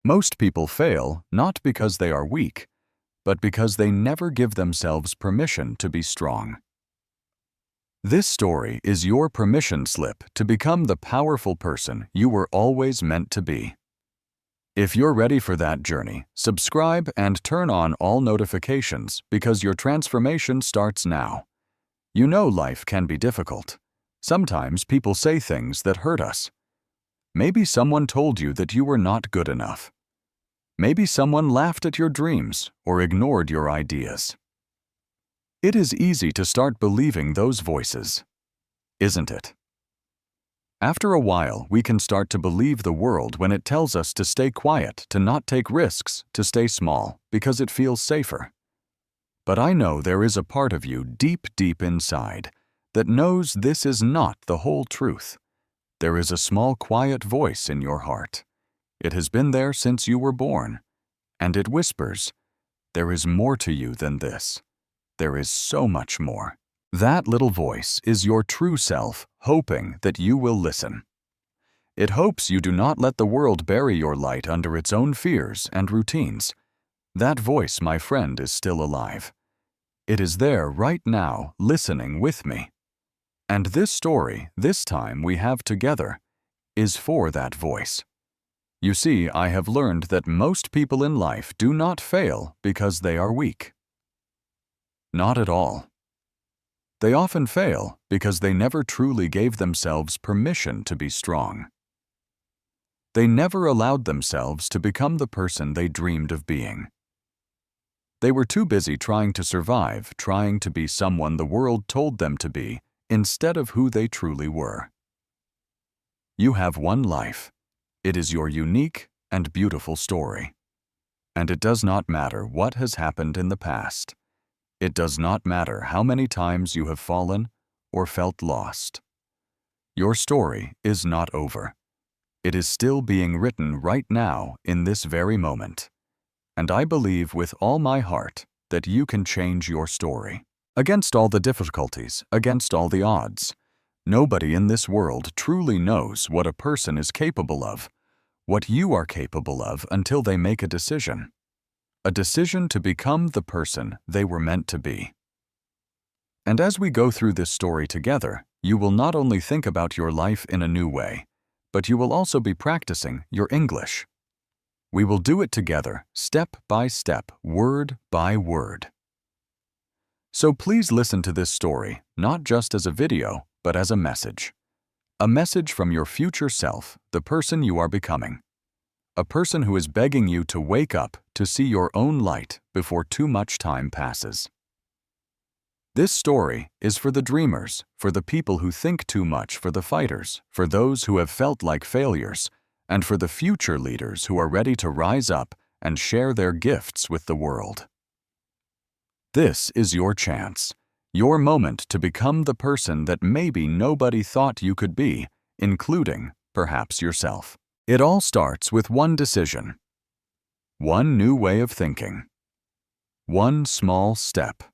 Most people fail not because they are weak, but because they never give themselves permission to be strong. This story is your permission slip to become the powerful person you were always meant to be. If you're ready for that journey, subscribe and turn on all notifications because your transformation starts now. You know life can be difficult. Sometimes people say things that hurt us. Maybe someone told you that you were not good enough. Maybe someone laughed at your dreams or ignored your ideas. It is easy to start believing those voices, isn't it? After a while, we can start to believe the world when it tells us to stay quiet, to not take risks, to stay small, because it feels safer. But I know there is a part of you deep, deep inside that knows this is not the whole truth. There is a small, quiet voice in your heart. It has been there since you were born, and it whispers, "There is more to you than this. There is so much more." That little voice is your true self, hoping that you will listen. It hopes you do not let the world bury your light under its own fears and routines. That voice, my friend, is still alive. It is there right now, listening with me. And this story, this time we have together, is for that voice. You see, I have learned that most people in life do not fail because they are weak. Not at all. They often fail because they never truly gave themselves permission to be strong. They never allowed themselves to become the person they dreamed of being. They were too busy trying to survive, trying to be someone the world told them to be, instead of who they truly were. You have one life. It is your unique and beautiful story. And it does not matter what has happened in the past. It does not matter how many times you have fallen or felt lost. Your story is not over. It is still being written right now in this very moment. And I believe with all my heart that you can change your story. Against all the difficulties, against all the odds, nobody in this world truly knows what a person is capable of, what you are capable of until they make a decision. A decision to become the person they were meant to be. And as we go through this story together, you will not only think about your life in a new way, but you will also be practicing your English. We will do it together, step by step, word by word. So please listen to this story, not just as a video, but as a message. A message from your future self, the person you are becoming. A person who is begging you to wake up to see your own light before too much time passes. This story is for the dreamers, for the people who think too much, for the fighters, for those who have felt like failures, and for the future leaders who are ready to rise up and share their gifts with the world. This is your chance, your moment to become the person that maybe nobody thought you could be, including, perhaps, yourself. It all starts with one decision, one new way of thinking, one small step.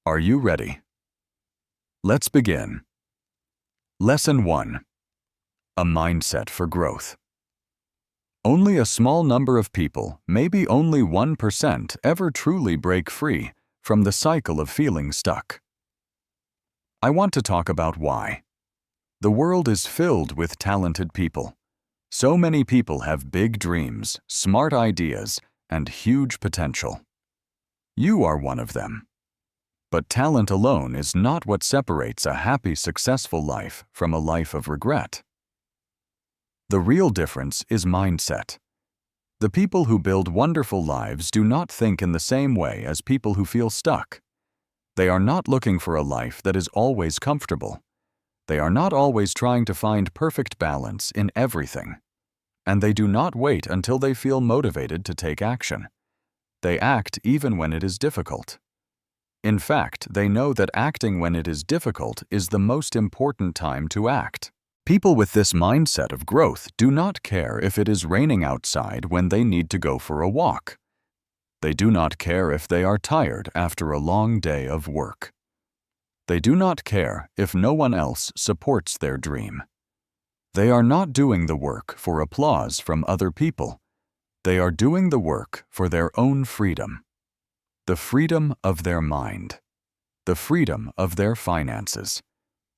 Are you ready? Let's begin. Lesson 1. A mindset for growth. Only a small number of people, maybe only 1%, ever truly break free from the cycle of feeling stuck. I want to talk about why. The world is filled with talented people. So many people have big dreams, smart ideas, and huge potential. You are one of them. But talent alone is not what separates a happy, successful life from a life of regret. The real difference is mindset. The people who build wonderful lives do not think in the same way as people who feel stuck. They are not looking for a life that is always comfortable. They are not always trying to find perfect balance in everything. And they do not wait until they feel motivated to take action. They act even when it is difficult. In fact, they know that acting when it is difficult is the most important time to act. People with this mindset of growth do not care if it is raining outside when they need to go for a walk. They do not care if they are tired after a long day of work. They do not care if no one else supports their dream. They are not doing the work for applause from other people, They are doing the work for their own freedom, the freedom of their mind, the freedom of their finances,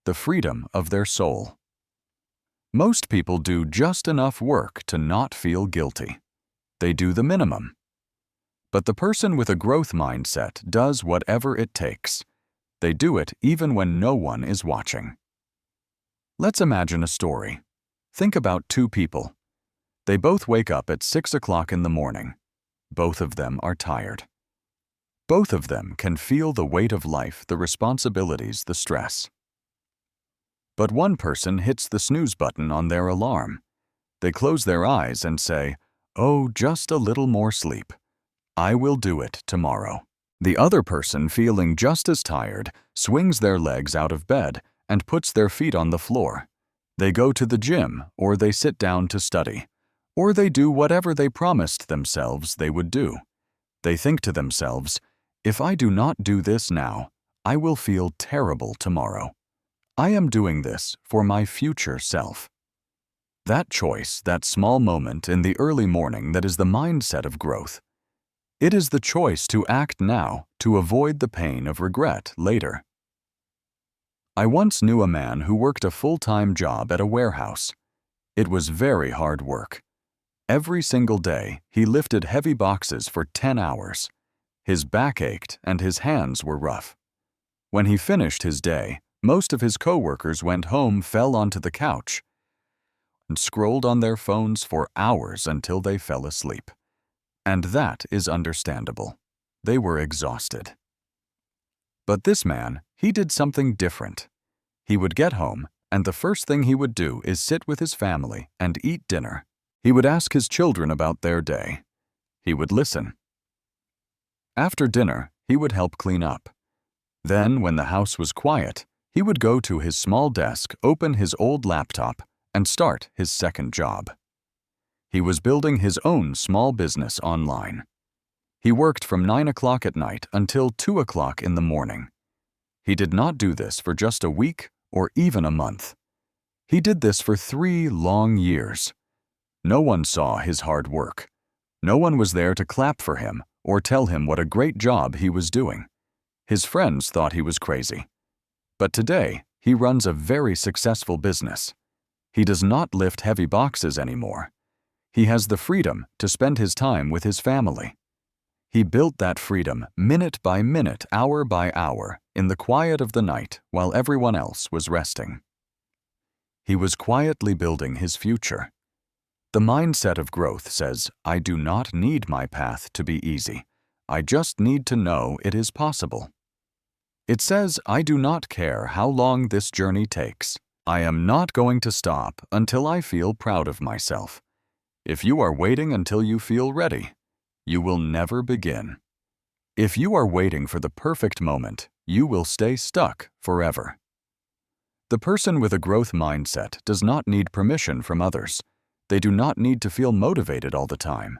the freedom of their soul. Most people do just enough work to not feel guilty. They do the minimum. But the person with a growth mindset does whatever it takes. They do it even when no one is watching. Let's imagine a story. Think about two people. They both wake up at 6 o'clock in the morning. Both of them are tired. Both of them can feel the weight of life, the responsibilities, the stress. But one person hits the snooze button on their alarm. They close their eyes and say, "Oh, just a little more sleep. I will do it tomorrow." The other person, feeling just as tired, swings their legs out of bed and puts their feet on the floor. They go to the gym, or they sit down to study, or they do whatever they promised themselves they would do. They think to themselves, "If I do not do this now, I will feel terrible tomorrow. I am doing this for my future self." That choice, that small moment in the early morning, that is the mindset of growth. It is the choice to act now to avoid the pain of regret later. I once knew a man who worked a full-time job at a warehouse. It was very hard work. Every single day, he lifted heavy boxes for 10 hours. His back ached and his hands were rough. When he finished his day, most of his coworkers went home, fell onto the couch, and scrolled on their phones for hours until they fell asleep. And that is understandable. They were exhausted. But this man, he did something different. He would get home, and the first thing he would do is sit with his family and eat dinner. He would ask his children about their day. He would listen. After dinner, he would help clean up. Then, when the house was quiet, he would go to his small desk, open his old laptop, and start his second job. He was building his own small business online. He worked from 9 o'clock at night until 2 o'clock in the morning. He did not do this for just a week or even a month. He did this for 3 long years. No one saw his hard work. No one was there to clap for him or tell him what a great job he was doing. His friends thought he was crazy. But today, he runs a very successful business. He does not lift heavy boxes anymore. He has the freedom to spend his time with his family. He built that freedom minute by minute, hour by hour, in the quiet of the night while everyone else was resting. He was quietly building his future. The mindset of growth says, "I do not need my path to be easy. I just need to know it is possible." It says, "I do not care how long this journey takes. I am not going to stop until I feel proud of myself." If you are waiting until you feel ready, you will never begin. If you are waiting for the perfect moment, you will stay stuck forever. The person with a growth mindset does not need permission from others. They do not need to feel motivated all the time.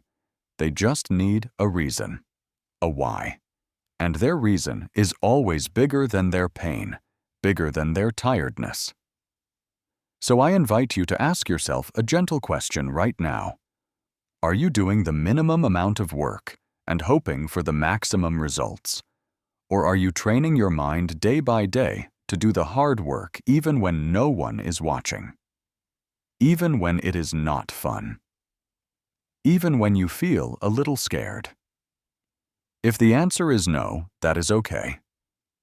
They just need a reason, a why. And their reason is always bigger than their pain, bigger than their tiredness. So I invite you to ask yourself a gentle question right now. Are you doing the minimum amount of work and hoping for the maximum results? Or are you training your mind day by day to do the hard work even when no one is watching? Even when it is not fun? Even when you feel a little scared? If the answer is no, that is okay.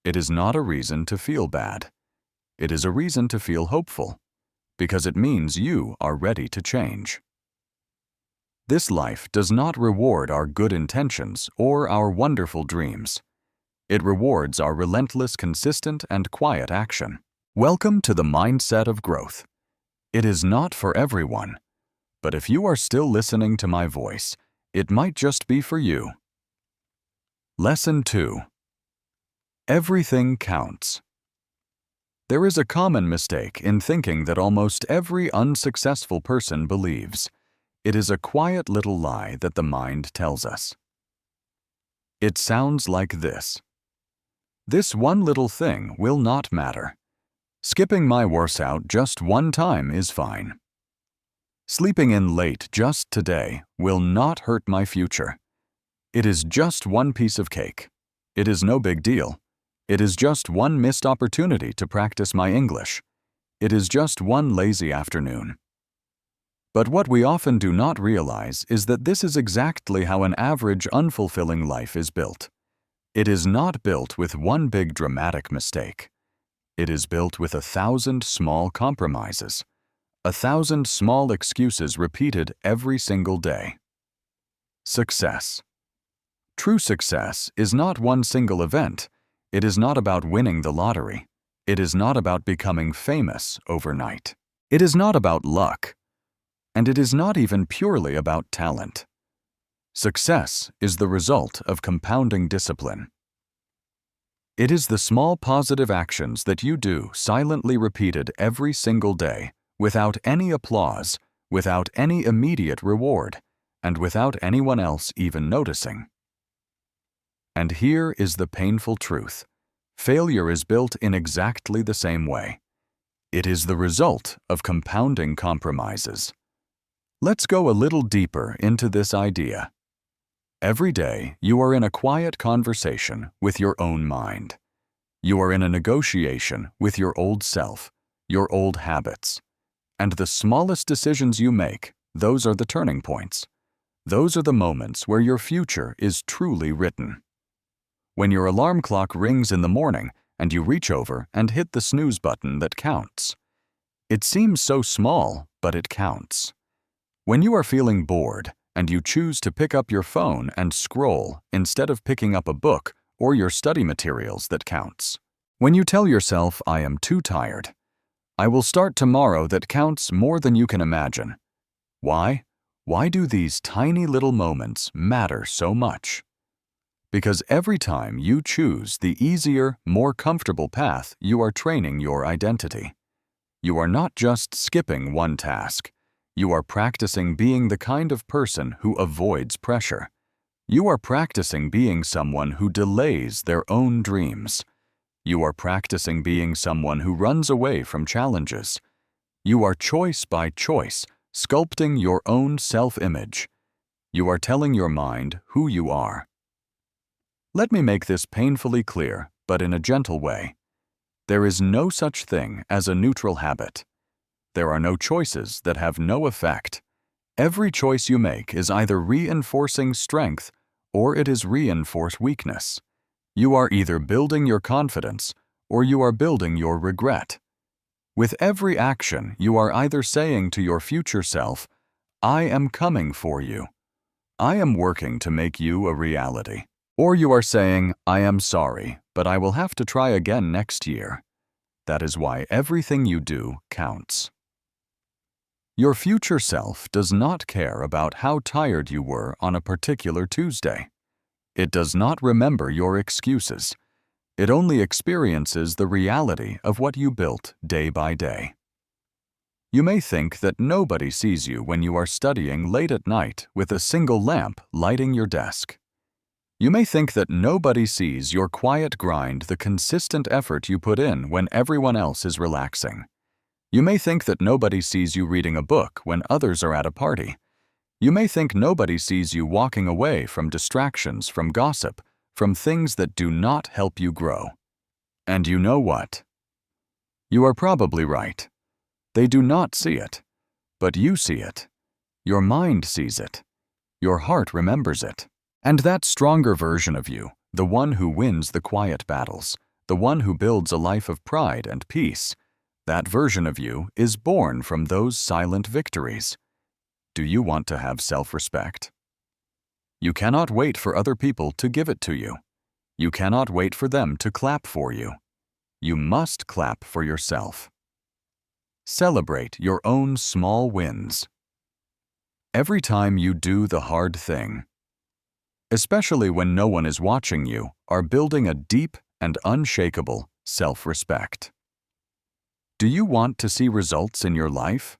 It is not a reason to feel bad. It is a reason to feel hopeful, because it means you are ready to change. This life does not reward our good intentions or our wonderful dreams. It rewards our relentless, consistent, and quiet action. Welcome to the mindset of growth. It is not for everyone, but if you are still listening to my voice, it might just be for you. Lesson 2. Everything counts. There is a common mistake in thinking that almost every unsuccessful person believes. It is a quiet little lie that the mind tells us. It sounds like this. This one little thing will not matter. Skipping my workout just one time is fine. Sleeping in late just today will not hurt my future. It is just one piece of cake. It is no big deal. It is just one missed opportunity to practice my English. It is just one lazy afternoon. But what we often do not realize is that this is exactly how an average, unfulfilling life is built. It is not built with one big dramatic mistake. It is built with 1,000 small compromises, 1,000 small excuses repeated every single day. Success. True success is not one single event. It is not about winning the lottery. It is not about becoming famous overnight. It is not about luck. And it is not even purely about talent. Success is the result of compounding discipline. It is the small positive actions that you do silently repeated every single day, without any applause, without any immediate reward, and without anyone else even noticing. And here is the painful truth. Failure is built in exactly the same way. It is the result of compounding compromises. Let's go a little deeper into this idea. Every day, you are in a quiet conversation with your own mind. You are in a negotiation with your old self, your old habits. And the smallest decisions you make, those are the turning points. Those are the moments where your future is truly written. When your alarm clock rings in the morning and you reach over and hit the snooze button that counts. It seems so small, but it counts. When you are feeling bored and you choose to pick up your phone and scroll instead of picking up a book or your study materials, that counts. When you tell yourself, "I am too tired. I will start tomorrow," that counts more than you can imagine. Why? Why do these tiny little moments matter so much? Because every time you choose the easier, more comfortable path, you are training your identity. You are not just skipping one task. You are practicing being the kind of person who avoids pressure. You are practicing being someone who delays their own dreams. You are practicing being someone who runs away from challenges. You are choice by choice, sculpting your own self-image. You are telling your mind who you are. Let me make this painfully clear, but in a gentle way. There is no such thing as a neutral habit. There are no choices that have no effect. Every choice you make is either reinforcing strength or it is reinforced weakness. You are either building your confidence or you are building your regret. With every action, you are either saying to your future self, "I am coming for you. I am working to make you a reality." Or you are saying, "I am sorry, but I will have to try again next year." That is why everything you do counts. Your future self does not care about how tired you were on a particular Tuesday. It does not remember your excuses. It only experiences the reality of what you built day by day. You may think that nobody sees you when you are studying late at night with a single lamp lighting your desk. You may think that nobody sees your quiet grind, the consistent effort you put in when everyone else is relaxing. You may think that nobody sees you reading a book when others are at a party. You may think nobody sees you walking away from distractions, from gossip, from things that do not help you grow. And you know what? You are probably right. They do not see it, but you see it. Your mind sees it. Your heart remembers it. And that stronger version of you, the one who wins the quiet battles, the one who builds a life of pride and peace, that version of you is born from those silent victories. Do you want to have self-respect? You cannot wait for other people to give it to you. You cannot wait for them to clap for you. You must clap for yourself. Celebrate your own small wins. Every time you do the hard thing, especially when no one is watching you, are building a deep and unshakable self-respect. Do you want to see results in your life?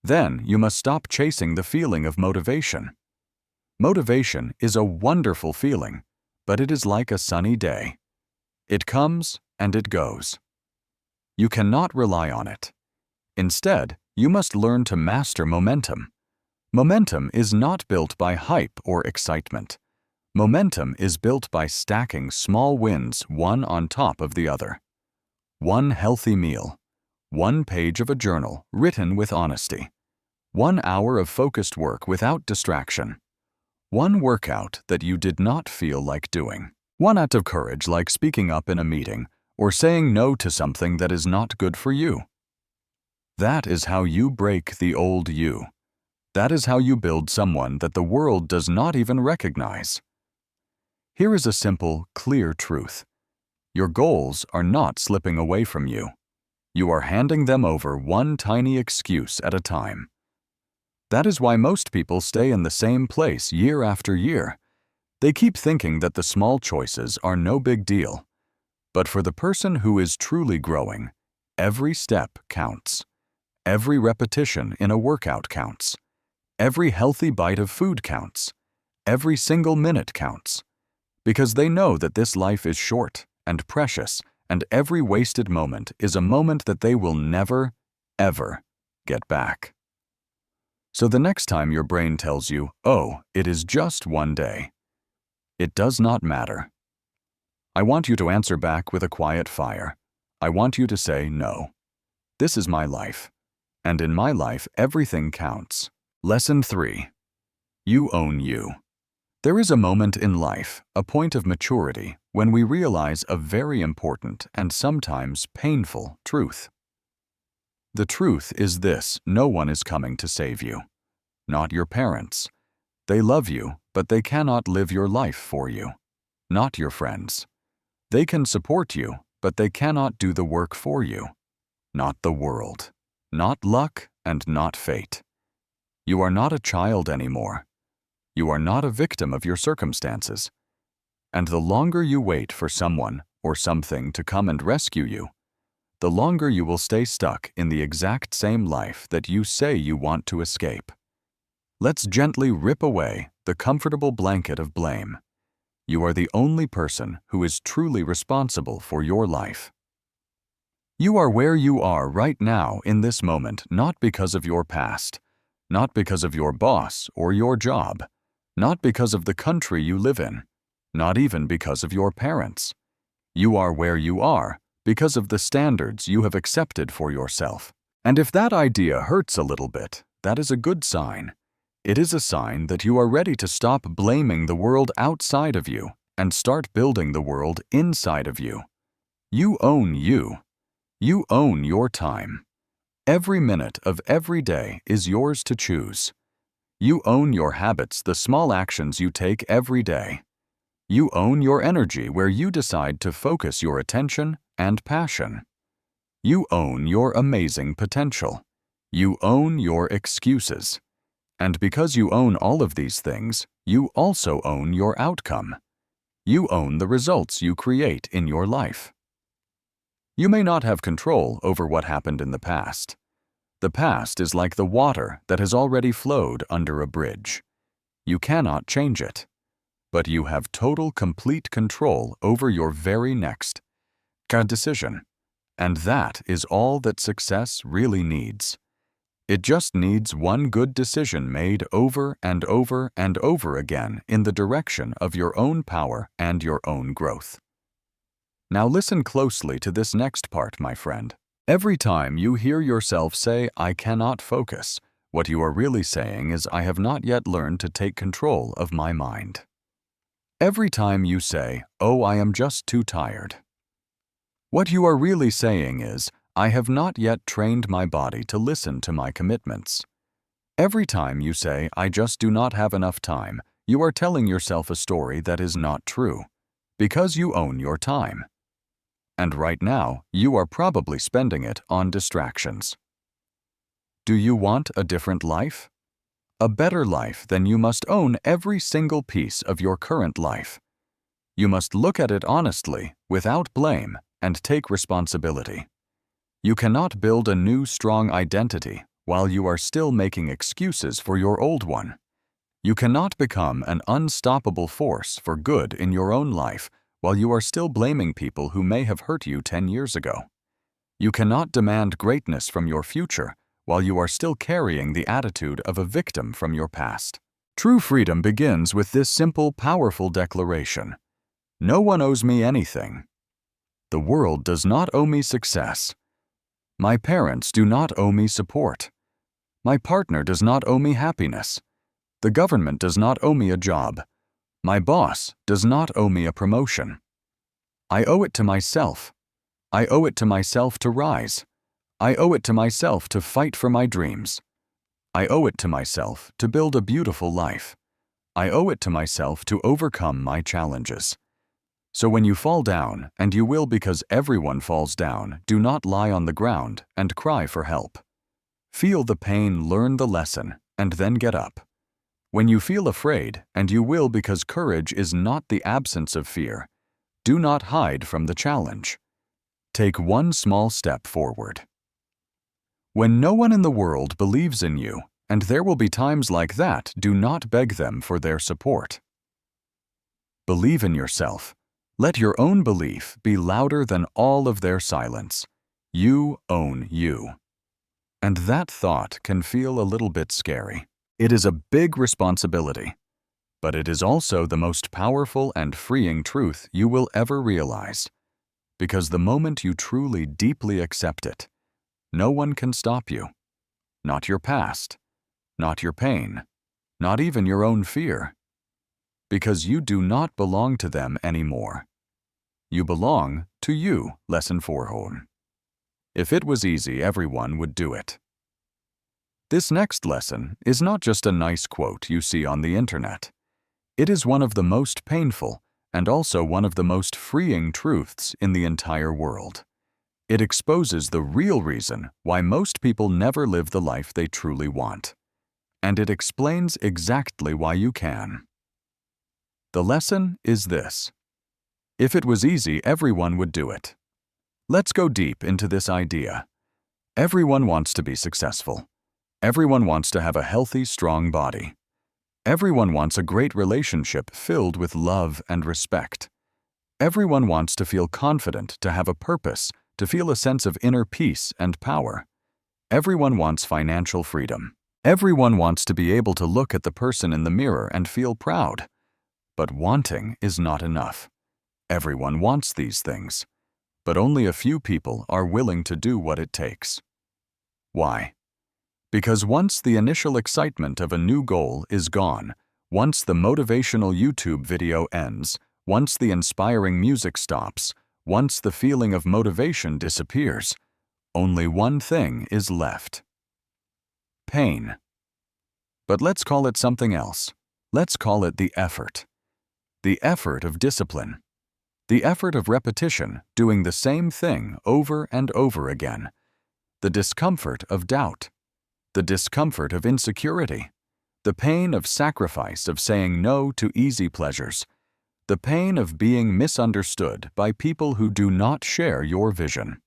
Then you must stop chasing the feeling of motivation. Motivation is a wonderful feeling, but it is like a sunny day. It comes and it goes. You cannot rely on it. Instead, You must learn to master momentum. Momentum is not built by hype or excitement. Momentum is built by stacking small wins one on top of the other. One healthy meal. One page of a journal written with honesty. 1 hour of focused work without distraction. One workout that you did not feel like doing. One act of courage like speaking up in a meeting or saying no to something that is not good for you. That is how you break the old you. That is how you build someone that the world does not even recognize. Here is a simple, clear truth. Your goals are not slipping away from you. You are handing them over one tiny excuse at a time. That is why most people stay in the same place year after year. They keep thinking that the small choices are no big deal. But for the person who is truly growing, every step counts. Every repetition in a workout counts. Every healthy bite of food counts. Every single minute counts. Because they know that this life is short and precious, and every wasted moment is a moment that they will never, ever get back. So the next time your brain tells you, oh, it is just one day, it does not matter. I want you to answer back with a quiet fire. I want you to say, no. This is my life. And in my life, everything counts. Lesson 3. You own you. There is a moment in life, a point of maturity, when we realize a very important and sometimes painful truth. The truth is this: no one is coming to save you. Not your parents. They love you, but they cannot live your life for you. Not your friends. They can support you, but they cannot do the work for you. Not the world. Not luck and not fate. You are not a child anymore. You are not a victim of your circumstances. And the longer you wait for someone or something to come and rescue you, the longer you will stay stuck in the exact same life that you say you want to escape. Let's gently rip away the comfortable blanket of blame. You are the only person who is truly responsible for your life. You are where you are right now in this moment, not because of your past, not because of your boss or your job, not because of the country you live in, not even because of your parents. You are where you are because of the standards you have accepted for yourself. And if that idea hurts a little bit, that is a good sign. It is a sign that you are ready to stop blaming the world outside of you and start building the world inside of you. You own you. You own your time. Every minute of every day is yours to choose. You own your habits, the small actions you take every day. You own your energy where you decide to focus your attention and passion. You own your amazing potential. You own your excuses. And because you own all of these things, you also own your outcome. You own the results you create in your life. You may not have control over what happened in the past. The past is like the water that has already flowed under a bridge. You cannot change it. But you have total, complete control over your very next decision. And that is all that success really needs. It just needs one good decision made over and over and over again in the direction of your own power and your own growth. Now listen closely to this next part, my friend. Every time you hear yourself say, I cannot focus, what you are really saying is, I have not yet learned to take control of my mind. Every time you say, oh, I am just too tired, what you are really saying is, I have not yet trained my body to listen to my commitments. Every time you say, I just do not have enough time, you are telling yourself a story that is not true, because you own your time. And right now, you are probably spending it on distractions. Do you want a different life? A better life? Then you must own every single piece of your current life. You must look at it honestly, without blame, and take responsibility. You cannot build a new, strong identity while you are still making excuses for your old one. You cannot become an unstoppable force for good in your own life while you are still blaming people who may have hurt you 10 years ago. You cannot demand greatness from your future while you are still carrying the attitude of a victim from your past. True freedom begins with this simple, powerful declaration. No one owes me anything. The world does not owe me success. My parents do not owe me support. My partner does not owe me happiness. The government does not owe me a job. My boss does not owe me a promotion. I owe it to myself. I owe it to myself to rise. I owe it to myself to fight for my dreams. I owe it to myself to build a beautiful life. I owe it to myself to overcome my challenges. So when you fall down, and you will because everyone falls down, do not lie on the ground and cry for help. Feel the pain, learn the lesson, and then get up. When you feel afraid, and you will because courage is not the absence of fear, do not hide from the challenge. Take one small step forward. When no one in the world believes in you, and there will be times like that, do not beg them for their support. Believe in yourself. Let your own belief be louder than all of their silence. You own you. And that thought can feel a little bit scary. It is a big responsibility, but it is also the most powerful and freeing truth you will ever realize. Because the moment you truly, deeply accept it, no one can stop you. Not your past, not your pain, not even your own fear. Because you do not belong to them anymore. You belong to you, lesson 4. If it was easy, everyone would do it. This next lesson is not just a nice quote you see on the internet. It is one of the most painful and also one of the most freeing truths in the entire world. It exposes the real reason why most people never live the life they truly want. And it explains exactly why you can. The lesson is this. If it was easy, everyone would do it. Let's go deep into this idea. Everyone wants to be successful. Everyone wants to have a healthy, strong body. Everyone wants a great relationship filled with love and respect. Everyone wants to feel confident, to have a purpose, to feel a sense of inner peace and power. Everyone wants financial freedom. Everyone wants to be able to look at the person in the mirror and feel proud. But wanting is not enough. Everyone wants these things, but only a few people are willing to do what it takes. Why? Because once the initial excitement of a new goal is gone, once the motivational YouTube video ends, once the inspiring music stops, once the feeling of motivation disappears, only one thing is left. Pain. But let's call it something else. Let's call it the effort. The effort of discipline. The effort of repetition, doing the same thing over and over again. The discomfort of doubt. The discomfort of insecurity. The pain of sacrifice, of saying no to easy pleasures. The pain of being misunderstood by people who do not share your vision.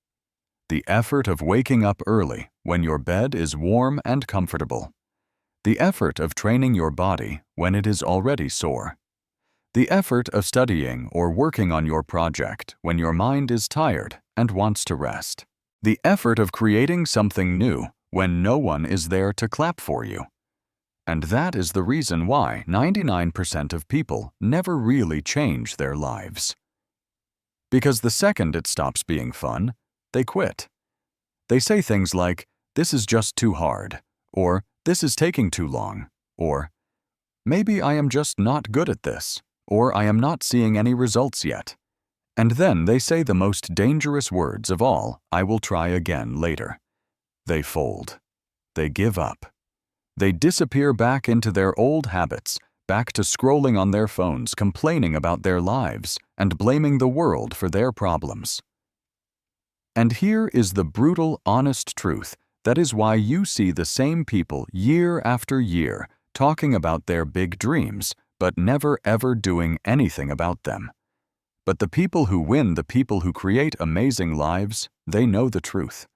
The effort of waking up early when your bed is warm and comfortable. The effort of training your body when it is already sore. The effort of studying or working on your project when your mind is tired and wants to rest. The effort of creating something new when no one is there to clap for you. And that is the reason why 99% of people never really change their lives. Because the second it stops being fun, they quit. They say things like, "This is just too hard," or "This is taking too long," or "Maybe I am just not good at this," or "I am not seeing any results yet." And then they say the most dangerous words of all, "I will try again later." They fold. They give up. They disappear back into their old habits, back to scrolling on their phones, complaining about their lives, and blaming the world for their problems. And here is the brutal, honest truth that is why you see the same people year after year talking about their big dreams, but never ever doing anything about them. But the people who win, the people who create amazing lives, they know the truth.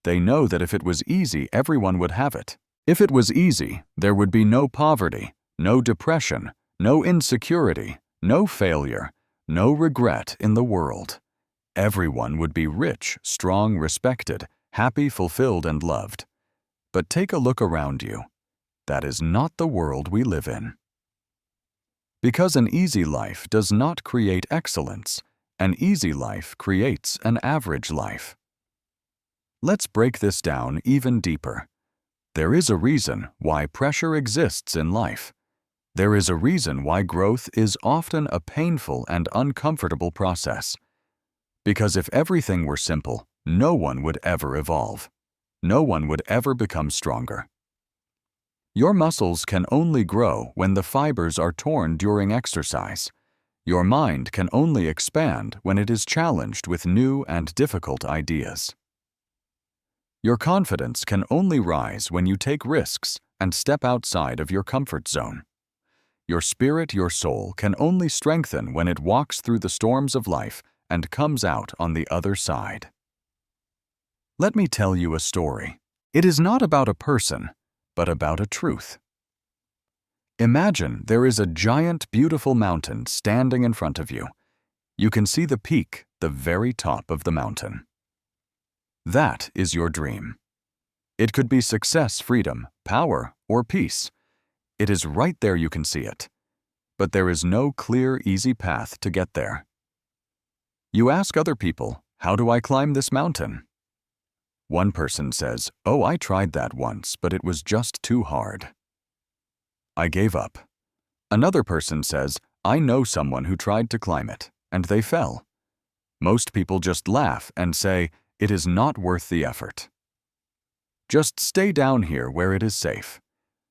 They know that if it was easy, everyone would have it. If it was easy, there would be no poverty, no depression, no insecurity, no failure, no regret in the world. Everyone would be rich, strong, respected, happy, fulfilled, and loved. But take a look around you. That is not the world we live in. Because an easy life does not create excellence, an easy life creates an average life. Let's break this down even deeper. There is a reason why pressure exists in life. There is a reason why growth is often a painful and uncomfortable process. Because if everything were simple, no one would ever evolve. No one would ever become stronger. Your muscles can only grow when the fibers are torn during exercise. Your mind can only expand when it is challenged with new and difficult ideas. Your confidence can only rise when you take risks and step outside of your comfort zone. Your spirit, your soul, can only strengthen when it walks through the storms of life and comes out on the other side. Let me tell you a story. It is not about a person, but about a truth. Imagine there is a giant, beautiful mountain standing in front of you. You can see the peak, the very top of the mountain. That is your dream. It could be success, freedom, power, or peace. It is right there, you can see it. But there is no clear, easy path to get there. You ask other people, how do I climb this mountain? One person says, oh, I tried that once, but it was just too hard. I gave up. Another person says, I know someone who tried to climb it, and they fell. Most people just laugh and say, it is not worth the effort. Just stay down here where it is safe.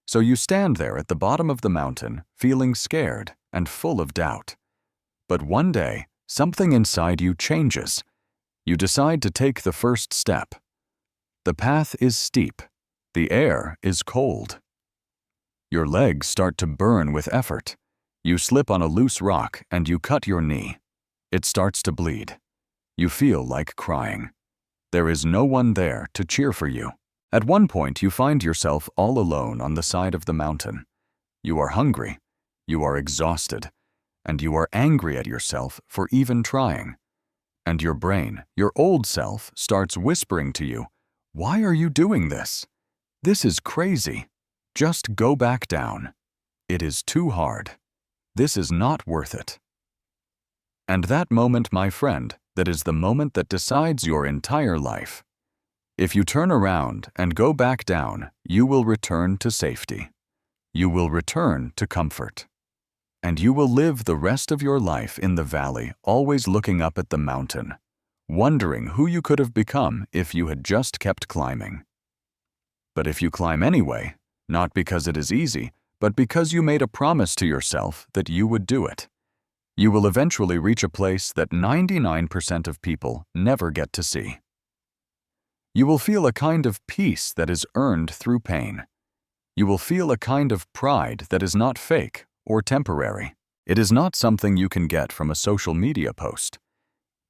So you stand there at the bottom of the mountain, feeling scared and full of doubt. But one day, something inside you changes. You decide to take the first step. The path is steep. The air is cold. Your legs start to burn with effort. You slip on a loose rock and you cut your knee. It starts to bleed. You feel like crying. There is no one there to cheer for you. At one point, you find yourself all alone on the side of the mountain. You are hungry, you are exhausted, and you are angry at yourself for even trying. And your brain, your old self, starts whispering to you, why are you doing this? This is crazy. Just go back down. It is too hard. This is not worth it. And that moment, my friend, that is the moment that decides your entire life. If you turn around and go back down, you will return to safety. You will return to comfort. And you will live the rest of your life in the valley, always looking up at the mountain, wondering who you could have become if you had just kept climbing. But if you climb anyway, not because it is easy, but because you made a promise to yourself that you would do it, you will eventually reach a place that 99% of people never get to see. You will feel a kind of peace that is earned through pain. You will feel a kind of pride that is not fake or temporary. It is not something you can get from a social media post.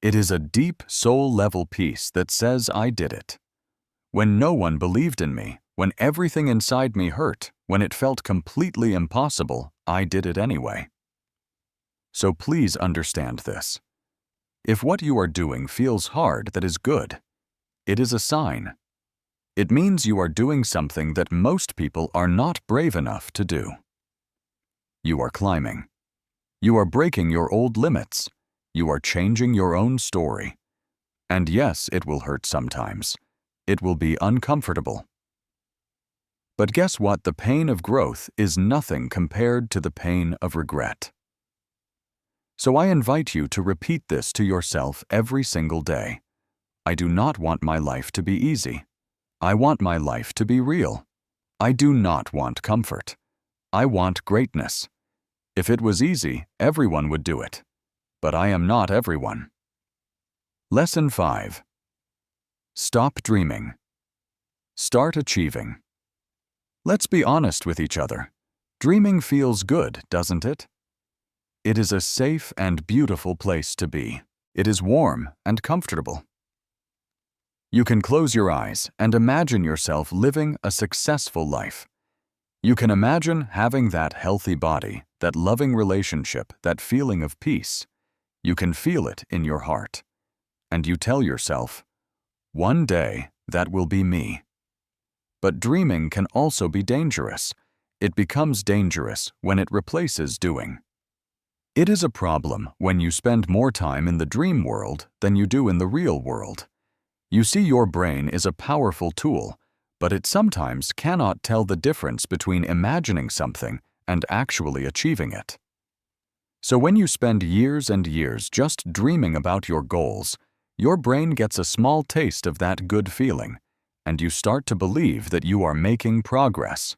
It is a deep, soul-level peace that says, I did it. When no one believed in me, when everything inside me hurt, when it felt completely impossible, I did it anyway. So please understand this. If what you are doing feels hard, that is good. It is a sign. It means you are doing something that most people are not brave enough to do. You are climbing. You are breaking your old limits. You are changing your own story. And yes, it will hurt sometimes. It will be uncomfortable. But guess what? The pain of growth is nothing compared to the pain of regret. So I invite you to repeat this to yourself every single day. I do not want my life to be easy. I want my life to be real. I do not want comfort. I want greatness. If it was easy, everyone would do it. But I am not everyone. Lesson 5. Stop dreaming. Start achieving. Let's be honest with each other. Dreaming feels good, doesn't it? It is a safe and beautiful place to be. It is warm and comfortable. You can close your eyes and imagine yourself living a successful life. You can imagine having that healthy body, that loving relationship, that feeling of peace. You can feel it in your heart. And you tell yourself, one day that will be me. But dreaming can also be dangerous. It becomes dangerous when it replaces doing. It is a problem when you spend more time in the dream world than you do in the real world. You see, your brain is a powerful tool, but it sometimes cannot tell the difference between imagining something and actually achieving it. So when you spend years and years just dreaming about your goals, your brain gets a small taste of that good feeling, and you start to believe that you are making progress.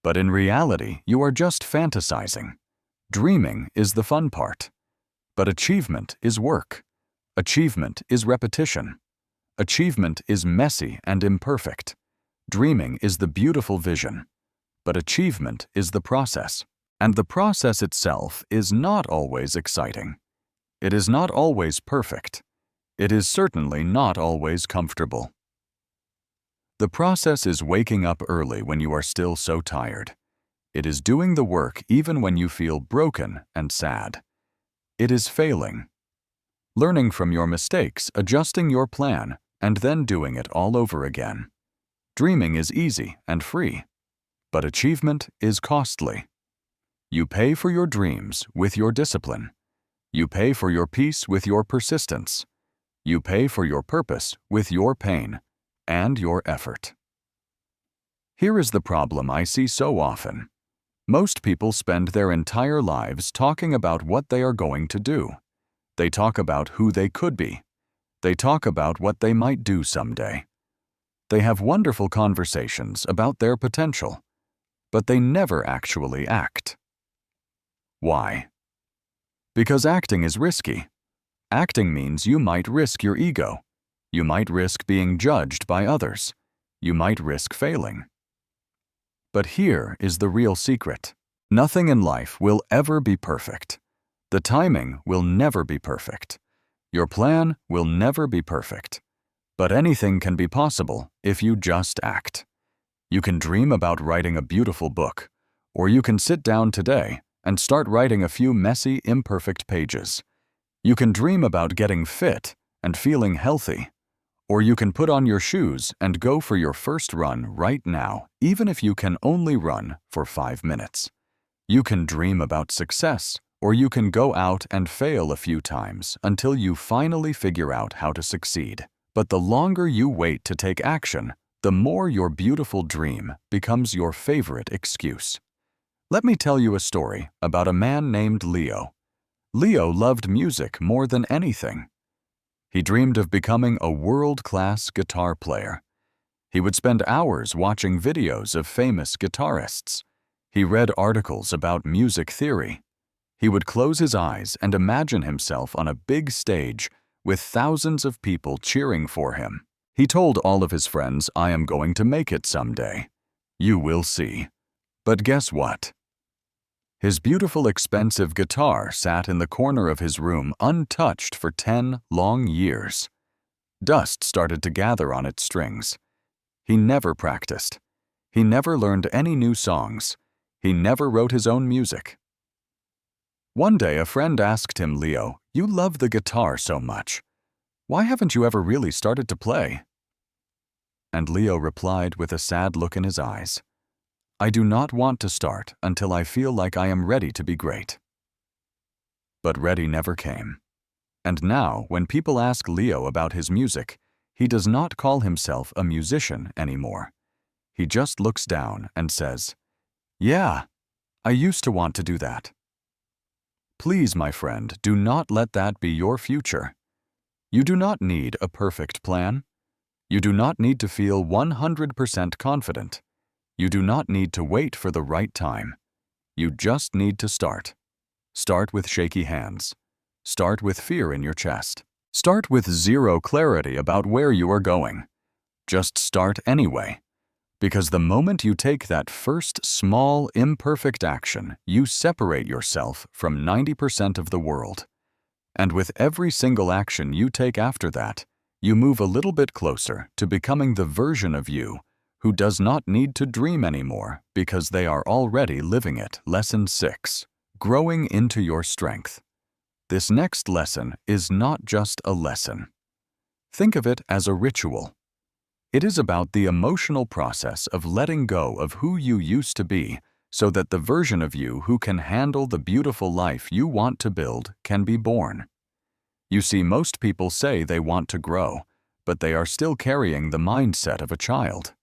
But in reality, you are just fantasizing. Dreaming is the fun part. But achievement is work. Achievement is repetition. Achievement is messy and imperfect. Dreaming is the beautiful vision. But achievement is the process. And the process itself is not always exciting. It is not always perfect. It is certainly not always comfortable. The process is waking up early when you are still so tired. It is doing the work even when you feel broken and sad. It is failing. Learning from your mistakes, adjusting your plan, and then doing it all over again. Dreaming is easy and free, but achievement is costly. You pay for your dreams with your discipline. You pay for your peace with your persistence. You pay for your purpose with your pain and your effort. Here is the problem I see so often. Most people spend their entire lives talking about what they are going to do. They talk about who they could be. They talk about what they might do someday. They have wonderful conversations about their potential, but they never actually act. Why? Because acting is risky. Acting means you might risk your ego. You might risk being judged by others. You might risk failing. But here is the real secret. Nothing in life will ever be perfect. The timing will never be perfect. Your plan will never be perfect. But anything can be possible if you just act. You can dream about writing a beautiful book, or you can sit down today and start writing a few messy, imperfect pages. You can dream about getting fit and feeling healthy, or you can put on your shoes and go for your first run right now, even if you can only run for 5 minutes. You can dream about success, or you can go out and fail a few times until you finally figure out how to succeed. But the longer you wait to take action, the more your beautiful dream becomes your favorite excuse. Let me tell you a story about a man named Leo. Leo loved music more than anything. He dreamed of becoming a world-class guitar player. He would spend hours watching videos of famous guitarists. He read articles about music theory. He would close his eyes and imagine himself on a big stage with thousands of people cheering for him. He told all of his friends, "I am going to make it someday. You will see." But guess what? His beautiful, expensive guitar sat in the corner of his room untouched for 10 long years. Dust started to gather on its strings. He never practiced. He never learned any new songs. He never wrote his own music. One day, a friend asked him, "Leo, you love the guitar so much. Why haven't you ever really started to play?" And Leo replied with a sad look in his eyes, "I do not want to start until I feel like I am ready to be great." But ready never came. And now, when people ask Leo about his music, he does not call himself a musician anymore. He just looks down and says, "Yeah, I used to want to do that." Please, my friend, do not let that be your future. You do not need a perfect plan. You do not need to feel 100% confident. You do not need to wait for the right time. You just need to start. Start with shaky hands. Start with fear in your chest. Start with zero clarity about where you are going. Just start anyway. Because the moment you take that first small, imperfect action, you separate yourself from 90% of the world. And with every single action you take after that, you move a little bit closer to becoming the version of you who does not need to dream anymore because they are already living it. Lesson 6. Growing into your strength. This next lesson is not just a lesson. Think of it as a ritual. It is about the emotional process of letting go of who you used to be so that the version of you who can handle the beautiful life you want to build can be born. You see, most people say they want to grow, but they are still carrying the mindset of a child.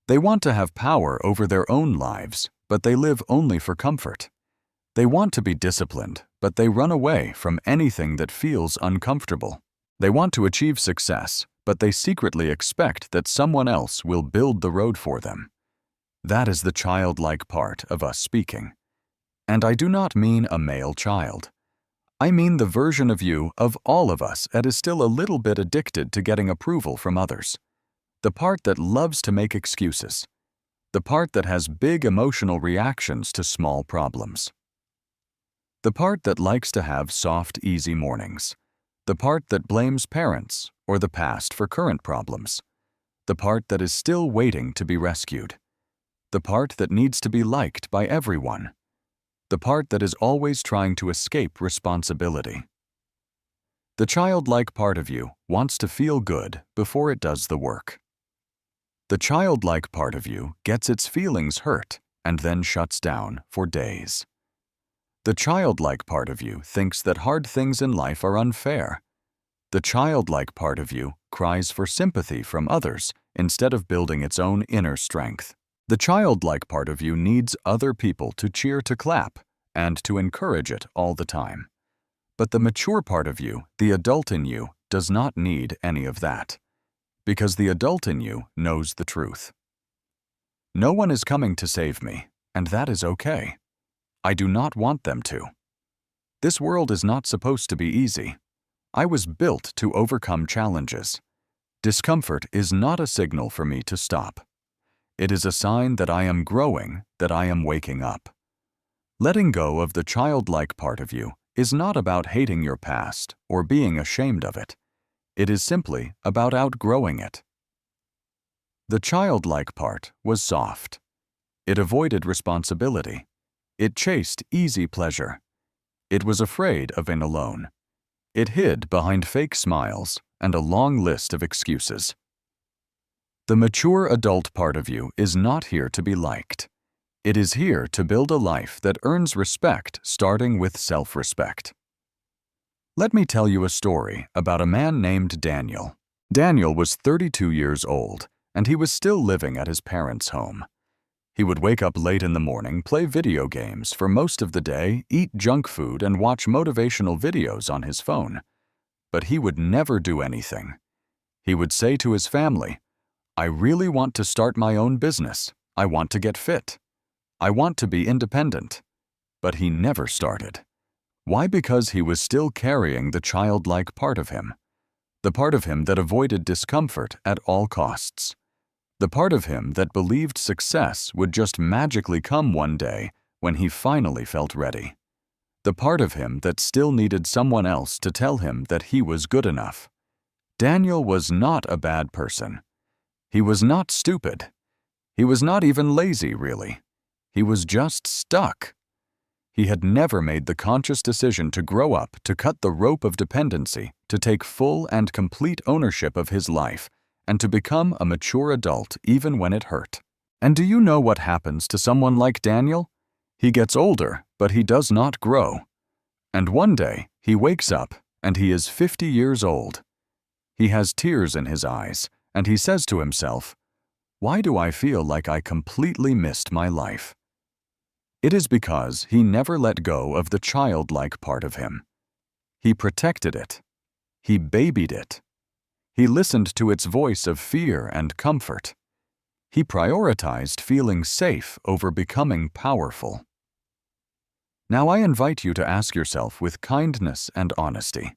They want to have power over their own lives, but they live only for comfort. They want to be disciplined, but they run away from anything that feels uncomfortable. They want to achieve success, but they secretly expect that someone else will build the road for them. That is the childlike part of us speaking. And I do not mean a male child. I mean the version of you, of all of us, that is still a little bit addicted to getting approval from others. The part that loves to make excuses. The part that has big emotional reactions to small problems. The part that likes to have soft, easy mornings. The part that blames parents or the past for current problems. The part that is still waiting to be rescued. The part that needs to be liked by everyone. The part that is always trying to escape responsibility. The childlike part of you wants to feel good before it does the work. The childlike part of you gets its feelings hurt and then shuts down for days. The childlike part of you thinks that hard things in life are unfair. The childlike part of you cries for sympathy from others instead of building its own inner strength. The childlike part of you needs other people to cheer, to clap, and to encourage it all the time. But the mature part of you, the adult in you, does not need any of that. Because the adult in you knows the truth. No one is coming to save me, and that is okay. I do not want them to. This world is not supposed to be easy. I was built to overcome challenges. Discomfort is not a signal for me to stop. It is a sign that I am growing, that I am waking up. Letting go of the childlike part of you is not about hating your past or being ashamed of it. It is simply about outgrowing it. The childlike part was soft. It avoided responsibility. It chased easy pleasure. It was afraid of being alone. It hid behind fake smiles and a long list of excuses. The mature adult part of you is not here to be liked. It is here to build a life that earns respect, starting with self-respect. Let me tell you a story about a man named Daniel. Daniel was 32 years old, and he was still living at his parents' home. He would wake up late in the morning, play video games for most of the day, eat junk food, and watch motivational videos on his phone. But he would never do anything. He would say to his family, "I really want to start my own business. I want to get fit. I want to be independent." But he never started. Why? Because he was still carrying the childlike part of him. The part of him that avoided discomfort at all costs. The part of him that believed success would just magically come one day when he finally felt ready. The part of him that still needed someone else to tell him that he was good enough. Daniel was not a bad person. He was not stupid. He was not even lazy, really. He was just stuck. He had never made the conscious decision to grow up, to cut the rope of dependency, to take full and complete ownership of his life, and to become a mature adult even when it hurt. And do you know what happens to someone like Daniel? He gets older, but he does not grow. And one day, he wakes up, and he is 50 years old. He has tears in his eyes, and he says to himself, "Why do I feel like I completely missed my life?" It is because he never let go of the childlike part of him. He protected it. He babied it. He listened to its voice of fear and comfort. He prioritized feeling safe over becoming powerful. Now I invite you to ask yourself with kindness and honesty,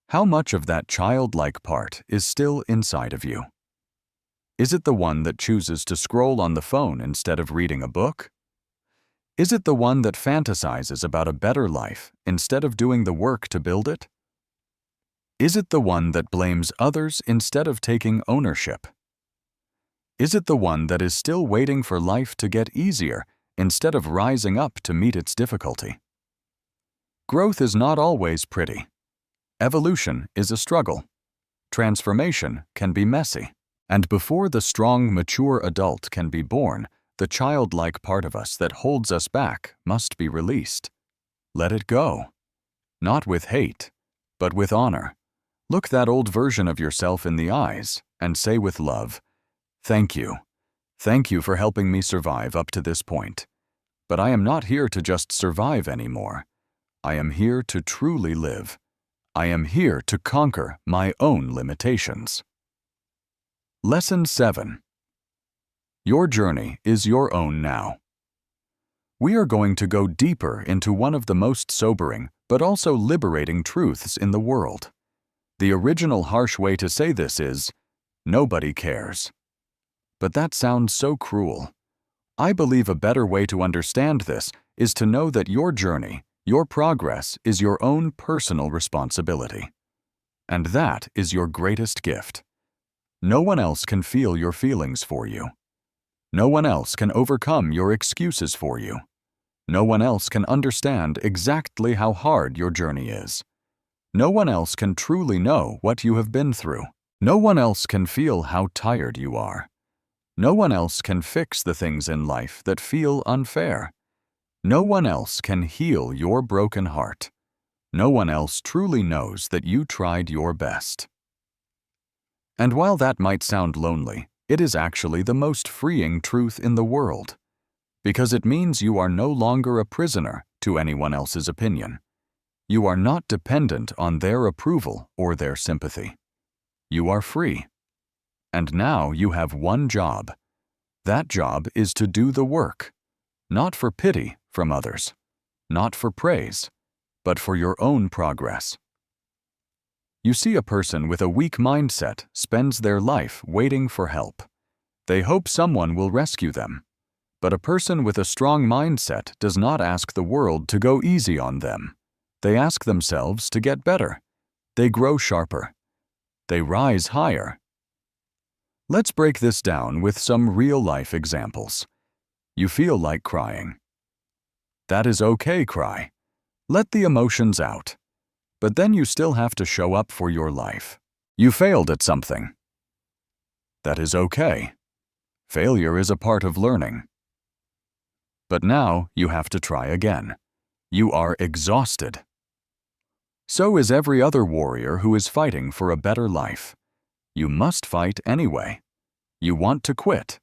how much of that childlike part is still inside of you? Is it the one that chooses to scroll on the phone instead of reading a book? Is it the one that fantasizes about a better life instead of doing the work to build it? Is it the one that blames others instead of taking ownership? Is it the one that is still waiting for life to get easier instead of rising up to meet its difficulty? Growth is not always pretty. Evolution is a struggle. Transformation can be messy. And before the strong, mature adult can be born, the childlike part of us that holds us back must be released. Let it go. Not with hate, but with honor. Look that old version of yourself in the eyes and say with love, "Thank you. Thank you for helping me survive up to this point. But I am not here to just survive anymore. I am here to truly live. I am here to conquer my own limitations." Lesson 7. Your journey is your own now. We are going to go deeper into one of the most sobering but also liberating truths in the world. The original harsh way to say this is, nobody cares. But that sounds so cruel. I believe a better way to understand this is to know that your journey, your progress, is your own personal responsibility. And that is your greatest gift. No one else can feel your feelings for you. No one else can overcome your excuses for you. No one else can understand exactly how hard your journey is. No one else can truly know what you have been through. No one else can feel how tired you are. No one else can fix the things in life that feel unfair. No one else can heal your broken heart. No one else truly knows that you tried your best. And while that might sound lonely, it is actually the most freeing truth in the world, because it means you are no longer a prisoner to anyone else's opinion. You are not dependent on their approval or their sympathy. You are free. And now you have one job. That job is to do the work, not for pity from others, not for praise, but for your own progress. You see, a person with a weak mindset spends their life waiting for help. They hope someone will rescue them. But a person with a strong mindset does not ask the world to go easy on them. They ask themselves to get better. They grow sharper. They rise higher. Let's break this down with some real-life examples. You feel like crying. That is okay, cry. Let the emotions out. But then you still have to show up for your life. You failed at something. That is okay. Failure is a part of learning. But now you have to try again. You are exhausted. So is every other warrior who is fighting for a better life. You must fight anyway. You want to quit.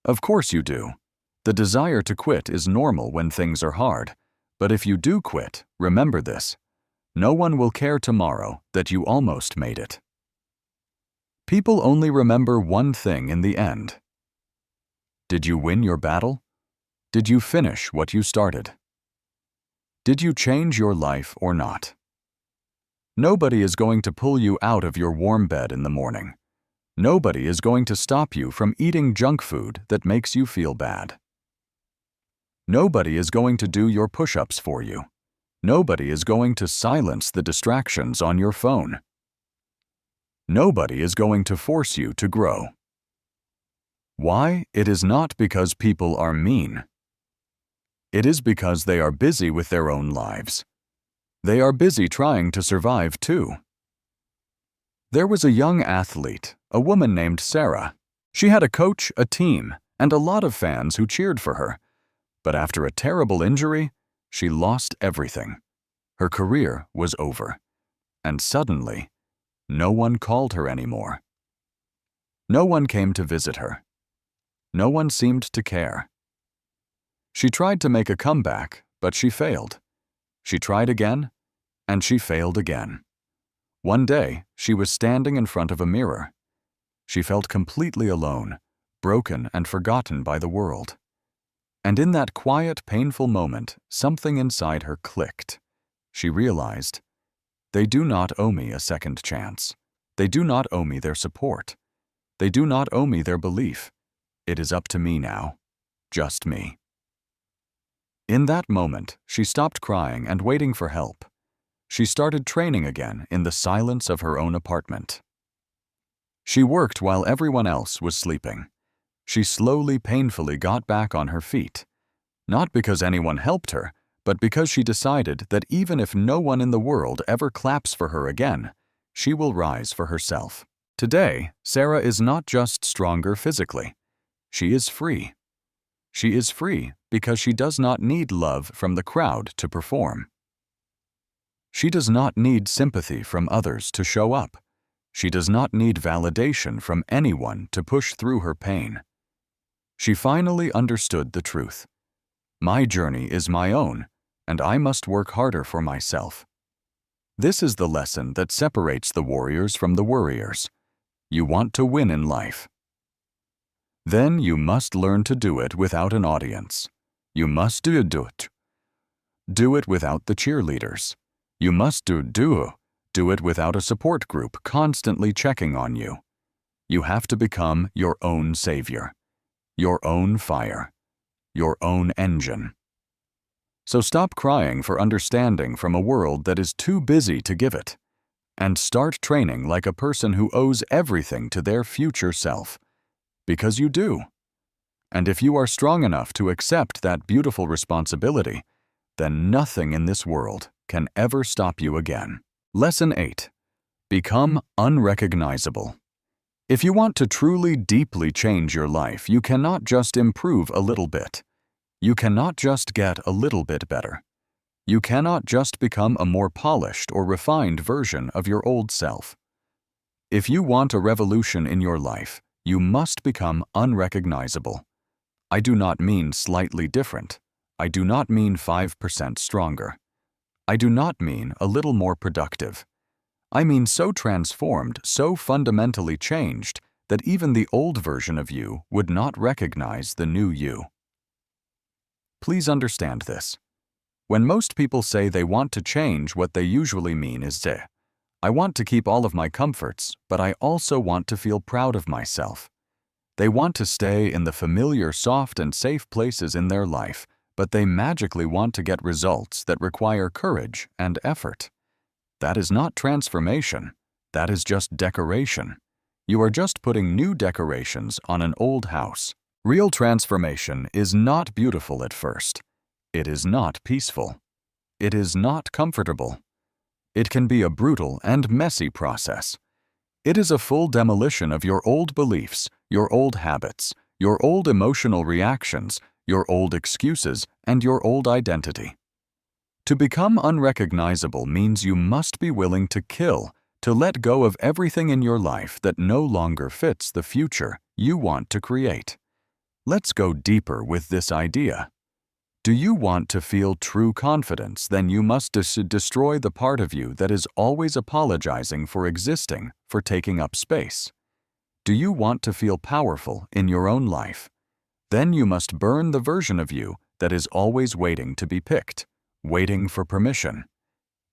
Of course you do. The desire to quit is normal when things are hard. But if you do quit, remember this. No one will care tomorrow that you almost made it. People only remember one thing in the end. Did you win your battle? Did you finish what you started? Did you change your life or not? Nobody is going to pull you out of your warm bed in the morning. Nobody is going to stop you from eating junk food that makes you feel bad. Nobody is going to do your push-ups for you. Nobody is going to silence the distractions on your phone. Nobody is going to force you to grow. Why? It is not because people are mean. It is because they are busy with their own lives. They are busy trying to survive too. There was a young athlete, a woman named Sarah. She had a coach, a team, and a lot of fans who cheered for her. But after a terrible injury, she lost everything. Her career was over. And suddenly, no one called her anymore. No one came to visit her. No one seemed to care. She tried to make a comeback, but she failed. She tried again, and she failed again. One day, she was standing in front of a mirror. She felt completely alone, broken and forgotten by the world. And in that quiet, painful moment, something inside her clicked. She realized, they do not owe me a second chance. They do not owe me their support. They do not owe me their belief. It is up to me now, just me. In that moment, she stopped crying and waiting for help. She started training again in the silence of her own apartment. She worked while everyone else was sleeping. She slowly, painfully got back on her feet. Not because anyone helped her, but because she decided that even if no one in the world ever claps for her again, she will rise for herself. Today, Sarah is not just stronger physically. She is free. She is free because she does not need love from the crowd to perform. She does not need sympathy from others to show up. She does not need validation from anyone to push through her pain. She finally understood the truth. My journey is my own, and I must work harder for myself. This is the lesson that separates the warriors from the worriers. You want to win in life. Then you must learn to do it without an audience. You must do it. Do it without the cheerleaders. You must do it without a support group constantly checking on you. You have to become your own savior, your own fire, your own engine. So stop crying for understanding from a world that is too busy to give it, and start training like a person who owes everything to their future self. Because you do. And if you are strong enough to accept that beautiful responsibility, then nothing in this world can ever stop you again. Lesson 8. Become unrecognizable. If you want to truly deeply change your life, you cannot just improve a little bit. You cannot just get a little bit better. You cannot just become a more polished or refined version of your old self. If you want a revolution in your life, you must become unrecognizable. I do not mean slightly different. I do not mean 5% stronger. I do not mean a little more productive. I mean so transformed, so fundamentally changed, that even the old version of you would not recognize the new you. Please understand this. When most people say they want to change, what they usually mean is I want to keep all of my comforts, but I also want to feel proud of myself. They want to stay in the familiar, soft, and safe places in their life, but they magically want to get results that require courage and effort. That is not transformation. That is just decoration. You are just putting new decorations on an old house. Real transformation is not beautiful at first. It is not peaceful. It is not comfortable. It can be a brutal and messy process. It is a full demolition of your old beliefs, your old habits, your old emotional reactions, your old excuses, and your old identity. To become unrecognizable means you must be willing to kill, to let go of everything in your life that no longer fits the future you want to create. Let's go deeper with this idea. Do you want to feel true confidence? Then you must destroy the part of you that is always apologizing for existing, for taking up space. Do you want to feel powerful in your own life? Then you must burn the version of you that is always waiting to be picked, waiting for permission.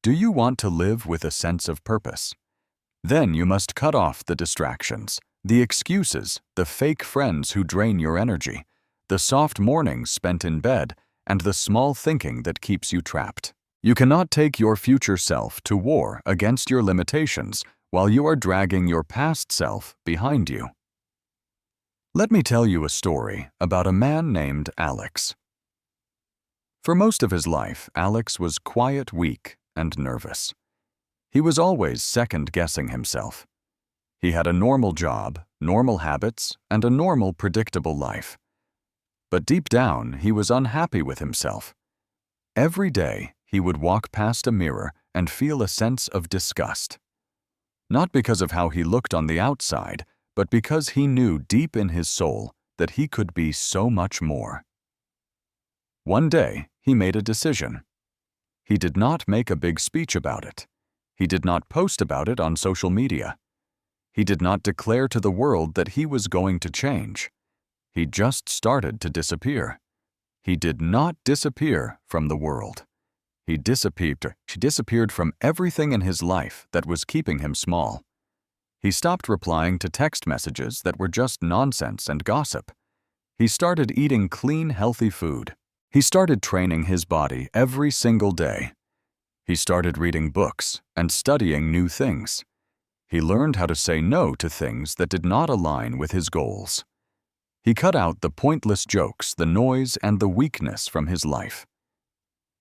Do you want to live with a sense of purpose? Then you must cut off the distractions, the excuses, the fake friends who drain your energy, the soft mornings spent in bed, and the small thinking that keeps you trapped. You cannot take your future self to war against your limitations while you are dragging your past self behind you. Let me tell you a story about a man named Alex. For most of his life, Alex was quiet, weak, and nervous. He was always second-guessing himself. He had a normal job, normal habits, and a normal, predictable life. But deep down, he was unhappy with himself. Every day, he would walk past a mirror and feel a sense of disgust. Not because of how he looked on the outside, but because he knew deep in his soul that he could be so much more. One day, he made a decision. He did not make a big speech about it. He did not post about it on social media. He did not declare to the world that he was going to change. He just started to disappear. He did not disappear from the world. He disappeared from everything in his life that was keeping him small. He stopped replying to text messages that were just nonsense and gossip. He started eating clean, healthy food. He started training his body every single day. He started reading books and studying new things. He learned how to say no to things that did not align with his goals. He cut out the pointless jokes, the noise, and the weakness from his life.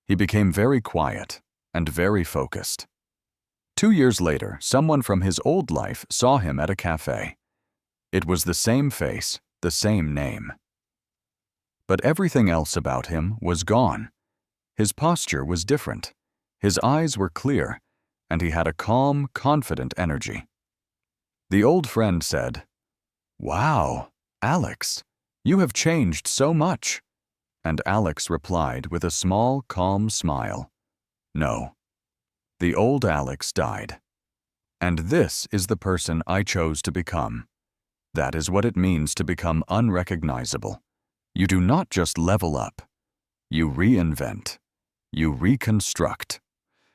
He became very quiet and very focused. 2 years later, someone from his old life saw him at a cafe. It was the same face, the same name. But everything else about him was gone. His posture was different. His eyes were clear, and he had a calm, confident energy. The old friend said, "Wow, Alex, you have changed so much." And Alex replied with a small, calm smile, "No, the old Alex died. And this is the person I chose to become." That is what it means to become unrecognizable. You do not just level up. You reinvent. You reconstruct.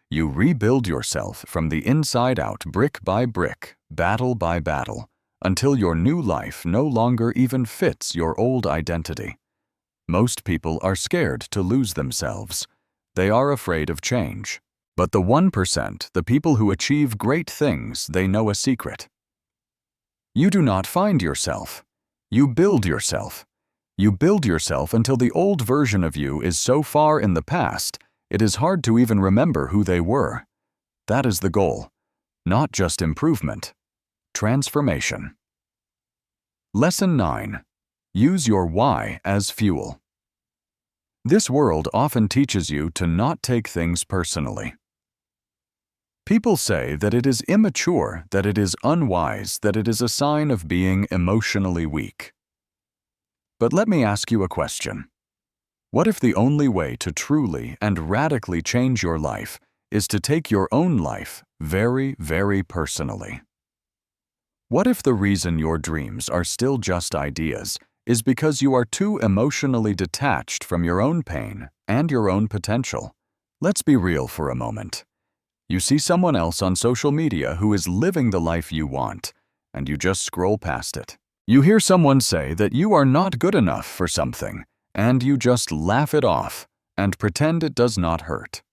You rebuild yourself from the inside out, brick by brick, battle by battle, until your new life no longer even fits your old identity. Most people are scared to lose themselves. They are afraid of change. But the 1%, the people who achieve great things, they know a secret. You do not find yourself. You build yourself. You build yourself until the old version of you is so far in the past, it is hard to even remember who they were. That is the goal. Not just improvement. Transformation. Lesson 9. Use your why as fuel. This world often teaches you to not take things personally. People say that it is immature, that it is unwise, that it is a sign of being emotionally weak. But let me ask you a question. What if the only way to truly and radically change your life is to take your own life very, very personally? What if the reason your dreams are still just ideas is because you are too emotionally detached from your own pain and your own potential? Let's be real for a moment. You see someone else on social media who is living the life you want, and you just scroll past it. You hear someone say that you are not good enough for something, and you just laugh it off and pretend it does not hurt.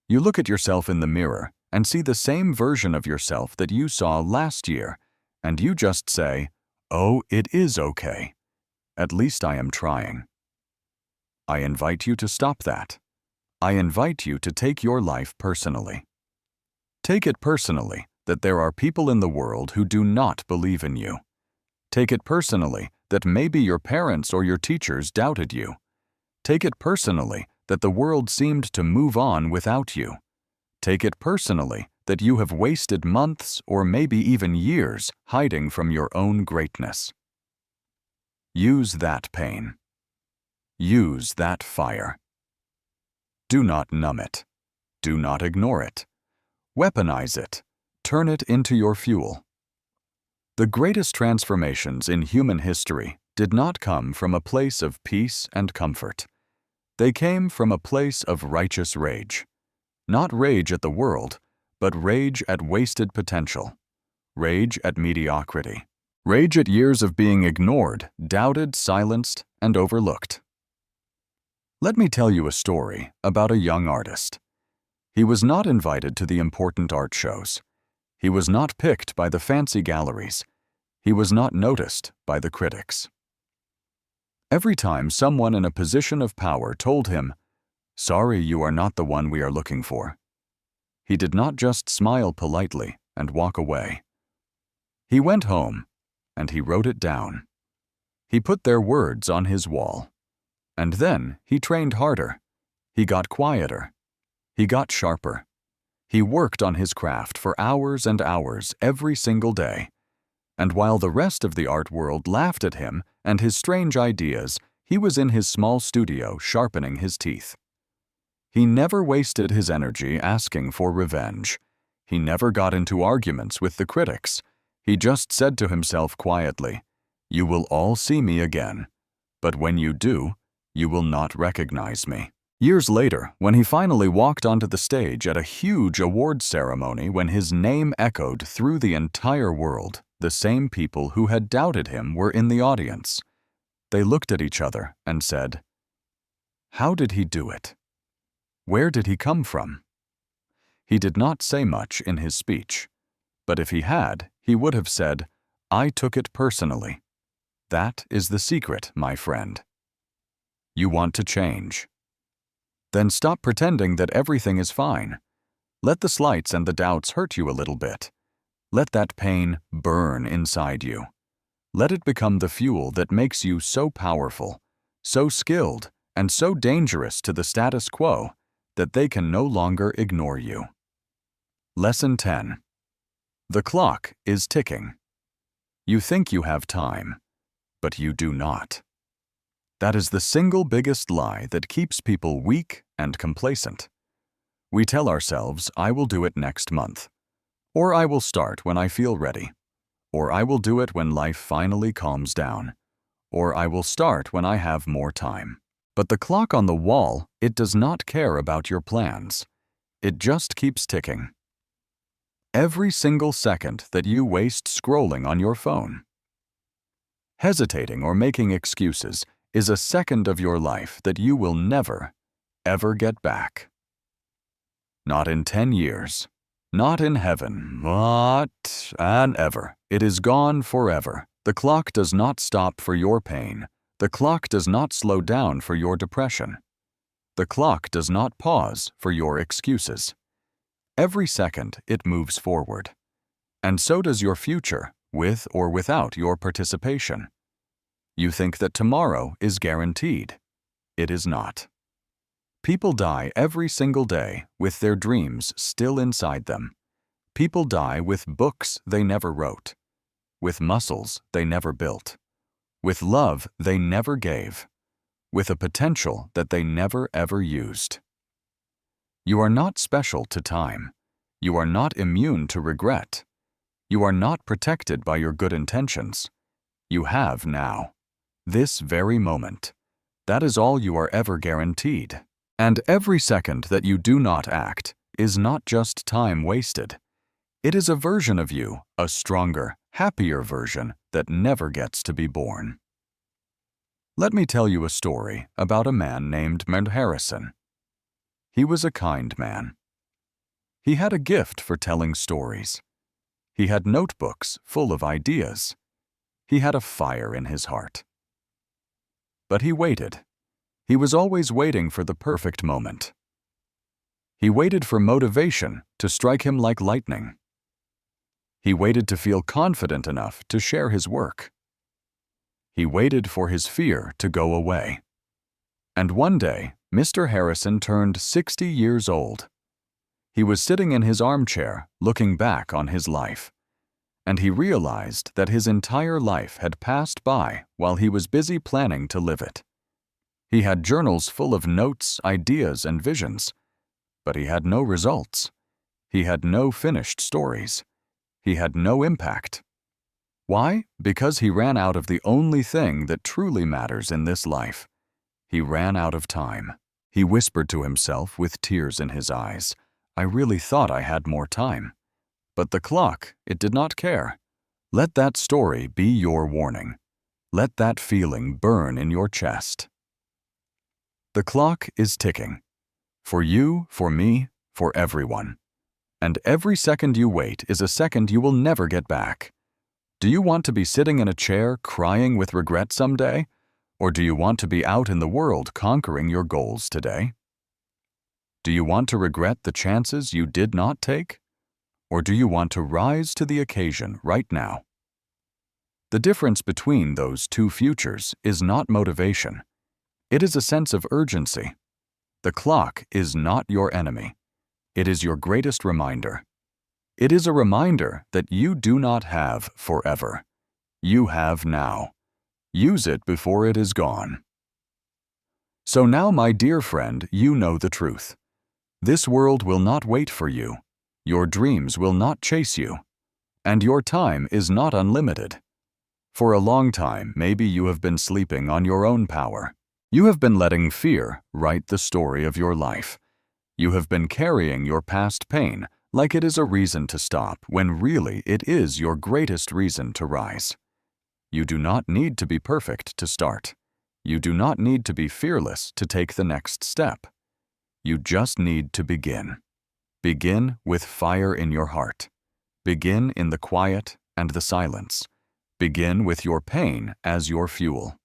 You look at yourself in the mirror and see the same version of yourself that you saw last year, and you just say, "Oh, it is okay. At least I am trying." I invite you to stop that. I invite you to take your life personally. Take it personally that there are people in the world who do not believe in you. Take it personally that maybe your parents or your teachers doubted you. Take it personally that the world seemed to move on without you. Take it personally that you have wasted months or maybe even years hiding from your own greatness. Use that pain. Use that fire. Do not numb it. Do not ignore it. Weaponize it. Turn it into your fuel. The greatest transformations in human history did not come from a place of peace and comfort. They came from a place of righteous rage. Not rage at the world, but rage at wasted potential. Rage at mediocrity. Rage at years of being ignored, doubted, silenced, and overlooked. Let me tell you a story about a young artist. He was not invited to the important art shows. He was not picked by the fancy galleries. He was not noticed by the critics. Every time someone in a position of power told him, "Sorry, you are not the one we are looking for," he did not just smile politely and walk away. He went home and he wrote it down. He put their words on his wall. And then he trained harder. He got quieter. He got sharper. He worked on his craft for hours and hours every single day. And while the rest of the art world laughed at him and his strange ideas, he was in his small studio sharpening his teeth. He never wasted his energy asking for revenge. He never got into arguments with the critics. He just said to himself quietly, "You will all see me again. But when you do, you will not recognize me." Years later, when he finally walked onto the stage at a huge awards ceremony when his name echoed through the entire world, the same people who had doubted him were in the audience. They looked at each other and said, "How did he do it? Where did he come from?" He did not say much in his speech, but if he had, he would have said, "I took it personally." That is the secret, my friend. You want to change? Then stop pretending that everything is fine. Let the slights and the doubts hurt you a little bit. Let that pain burn inside you. Let it become the fuel that makes you so powerful, so skilled, and so dangerous to the status quo that they can no longer ignore you. Lesson 10. The clock is ticking. You think you have time, but you do not. That is the single biggest lie that keeps people weak and complacent. We tell ourselves, I will do it next month, or I will start when I feel ready, or I will do it when life finally calms down, or I will start when I have more time. But the clock on the wall, it does not care about your plans. It just keeps ticking. Every single second that you waste scrolling on your phone, hesitating or making excuses, is a second of your life that you will never, ever get back. Not in 10 years, not in heaven, not and ever. It is gone forever. The clock does not stop for your pain. The clock does not slow down for your depression. The clock does not pause for your excuses. Every second it moves forward. And so does your future, with or without your participation. You think that tomorrow is guaranteed. It is not. People die every single day with their dreams still inside them. People die with books they never wrote, with muscles they never built, with love they never gave, with a potential that they never ever used. You are not special to time. You are not immune to regret. You are not protected by your good intentions. You have now, this very moment. That is all you are ever guaranteed. And every second that you do not act is not just time wasted. It is a version of you, a stronger, happier version that never gets to be born. Let me tell you a story about a man named Harrison. He was a kind man. He had a gift for telling stories. He had notebooks full of ideas. He had a fire in his heart. But he waited. He was always waiting for the perfect moment. He waited for motivation to strike him like lightning. He waited to feel confident enough to share his work. He waited for his fear to go away. And one day, Mr. Harrison turned 60 years old. He was sitting in his armchair, looking back on his life. And he realized that his entire life had passed by while he was busy planning to live it. He had journals full of notes, ideas, and visions, but he had no results. He had no finished stories. He had no impact. Why? Because he ran out of the only thing that truly matters in this life. He ran out of time. He whispered to himself with tears in his eyes, I really thought I had more time. But the clock, it did not care. Let that story be your warning. Let that feeling burn in your chest. The clock is ticking. For you, for me, for everyone. And every second you wait is a second you will never get back. Do you want to be sitting in a chair crying with regret someday? Or do you want to be out in the world conquering your goals today? Do you want to regret the chances you did not take? Or do you want to rise to the occasion right now? The difference between those two futures is not motivation. It is a sense of urgency. The clock is not your enemy. It is your greatest reminder. It is a reminder that you do not have forever. You have now. Use it before it is gone. So now, my dear friend, you know the truth. This world will not wait for you. Your dreams will not chase you. And your time is not unlimited. For a long time, maybe you have been sleeping on your own power. You have been letting fear write the story of your life. You have been carrying your past pain like it is a reason to stop, when really it is your greatest reason to rise. You do not need to be perfect to start. You do not need to be fearless to take the next step. You just need to begin. Begin with fire in your heart. Begin in the quiet and the silence. Begin with your pain as your fuel.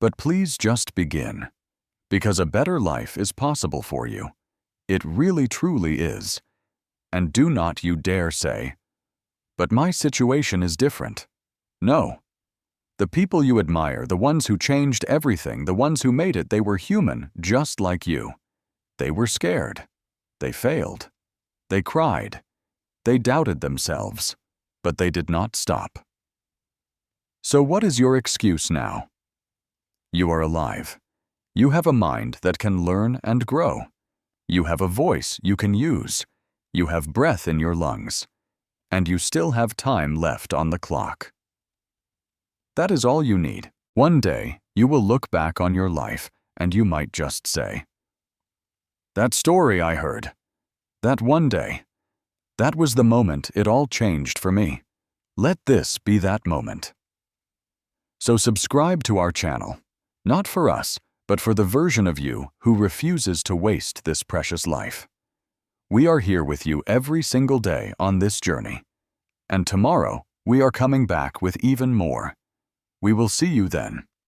But please just begin, because a better life is possible for you. It really truly is. And do not you dare say, "But my situation is different." No. The people you admire, the ones who changed everything, the ones who made it, they were human, just like you. They were scared. They failed. They cried. They doubted themselves. But they did not stop. So what is your excuse now? You are alive. You have a mind that can learn and grow. You have a voice you can use. You have breath in your lungs. And you still have time left on the clock. That is all you need. One day, you will look back on your life and you might just say, "That story I heard, that one day, that was the moment it all changed for me. Let this be that moment." So subscribe to our channel, not for us, but for the version of you who refuses to waste this precious life. We are here with you every single day on this journey. And tomorrow, we are coming back with even more. We will see you then.